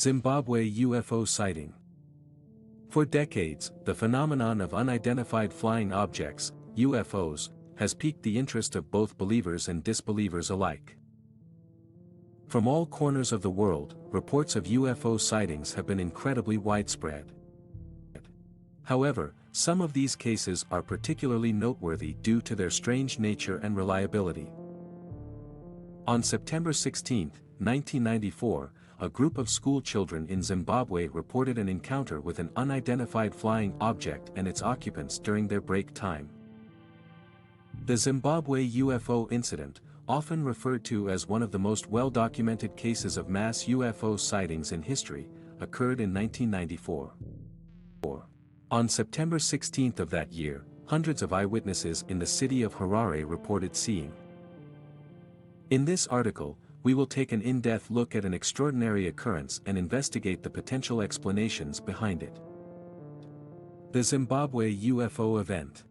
Zimbabwe UFO sighting. For decades, the phenomenon of unidentified flying objects, UFOs, has piqued the interest of both believers and disbelievers alike. From all corners of the world, reports of UFO sightings have been incredibly widespread. However, some of these cases are particularly noteworthy due to their strange nature and reliability. On September 16, 1994, a group of school children in Zimbabwe reported an encounter with an unidentified flying object and its occupants during their break time. The Zimbabwe UFO Incident, often referred to as one of the most well-documented cases of mass UFO sightings in history, occurred in 1994. On September 16 of that year, hundreds of eyewitnesses in the city of Harare reported seeing. In this article, we will take an in-depth look at an extraordinary occurrence and investigate the potential explanations behind it. The Zimbabwe UFO Event.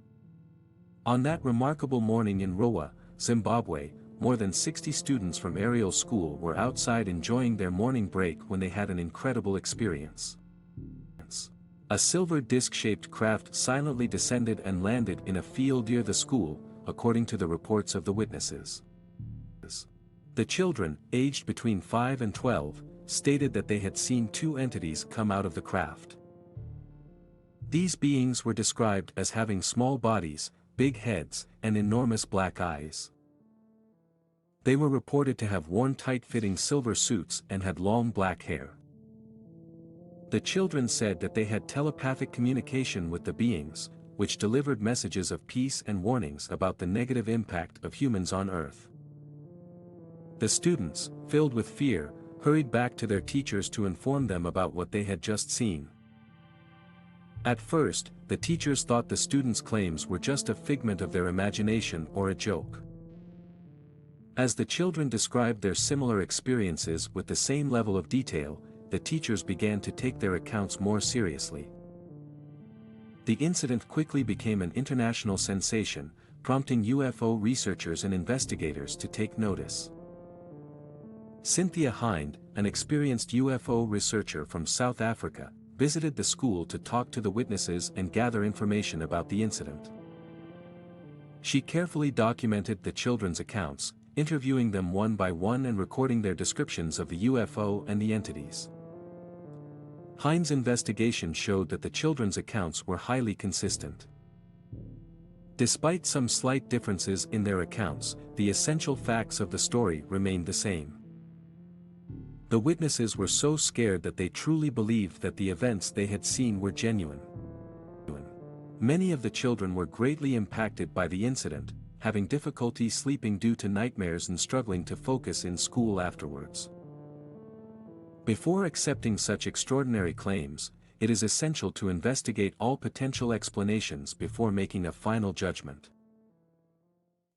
On that remarkable morning in Roa, Zimbabwe, more than 60 students from Ariel School were outside enjoying their morning break when they had an incredible experience. A silver disc-shaped craft silently descended and landed in a field near the school, according to the reports of the witnesses. The children, aged between 5 and 12, stated that they had seen two entities come out of the craft. These beings were described as having small bodies, big heads, and enormous black eyes. They were reported to have worn tight-fitting silver suits and had long black hair. The children said that they had telepathic communication with the beings, which delivered messages of peace and warnings about the negative impact of humans on Earth. The students, filled with fear, hurried back to their teachers to inform them about what they had just seen. At first, the teachers thought the students' claims were just a figment of their imagination or a joke. As the children described their similar experiences with the same level of detail, the teachers began to take their accounts more seriously. The incident quickly became an international sensation, prompting UFO researchers and investigators to take notice. Cynthia Hind, an experienced UFO researcher from South Africa, visited the school to talk to the witnesses and gather information about the incident. She carefully documented the children's accounts, interviewing them one by one and recording their descriptions of the UFO and the entities. Hind's investigation showed that the children's accounts were highly consistent. Despite some slight differences in their accounts, the essential facts of the story remained the same. The witnesses were so scared that they truly believed that the events they had seen were genuine. Many of the children were greatly impacted by the incident, having difficulty sleeping due to nightmares and struggling to focus in school afterwards. Before accepting such extraordinary claims, it is essential to investigate all potential explanations before making a final judgment.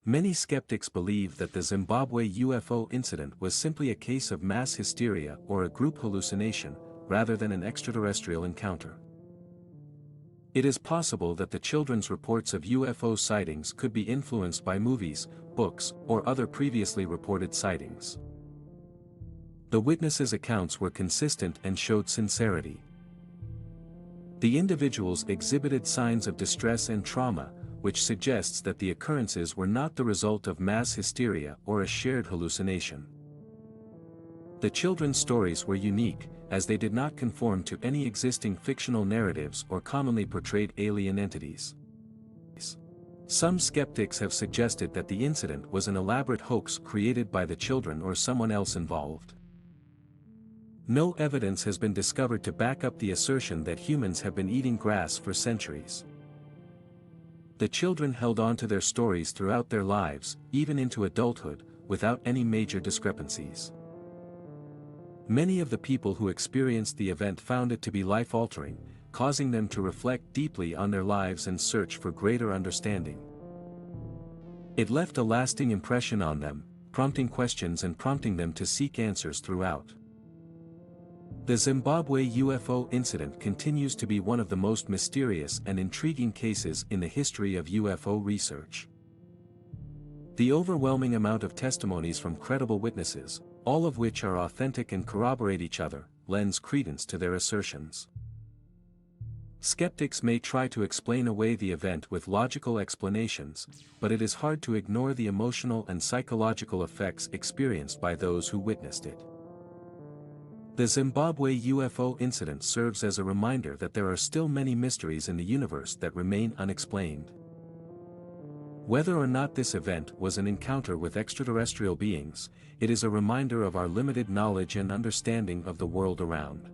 Many skeptics believe that the Zimbabwe UFO incident was simply a case of mass hysteria or a group hallucination, rather than an extraterrestrial encounter. It is possible that the children's reports of UFO sightings could be influenced by movies, books, or other previously reported sightings. The witnesses' accounts were consistent and showed sincerity. The individuals exhibited signs of distress and trauma, which suggests that the occurrences were not the result of mass hysteria or a shared hallucination. The children's stories were unique, as they did not conform to any existing fictional narratives or commonly portrayed alien entities. Some skeptics have suggested that the incident was an elaborate hoax created by the children or someone else involved. No evidence has been discovered to back up the assertion that humans have been eating grass for centuries. The children held on to their stories throughout their lives, even into adulthood, without any major discrepancies. Many of the people who experienced the event found it to be life-altering, causing them to reflect deeply on their lives and search for greater understanding. It left a lasting impression on them, prompting questions and prompting them to seek answers throughout. The Zimbabwe UFO incident continues to be one of the most mysterious and intriguing cases in the history of UFO research. The overwhelming amount of testimonies from credible witnesses, all of which are authentic and corroborate each other, lends credence to their assertions. Skeptics may try to explain away the event with logical explanations, but it is hard to ignore the emotional and psychological effects experienced by those who witnessed it. The Zimbabwe UFO incident serves as a reminder that there are still many mysteries in the universe that remain unexplained. Whether or not this event was an encounter with extraterrestrial beings, it is a reminder of our limited knowledge and understanding of the world around.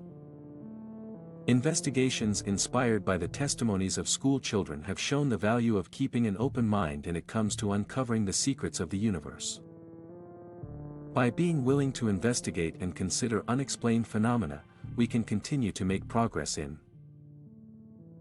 Investigations inspired by the testimonies of school children have shown the value of keeping an open mind when it comes to uncovering the secrets of the universe. By being willing to investigate and consider unexplained phenomena, we can continue to make progress in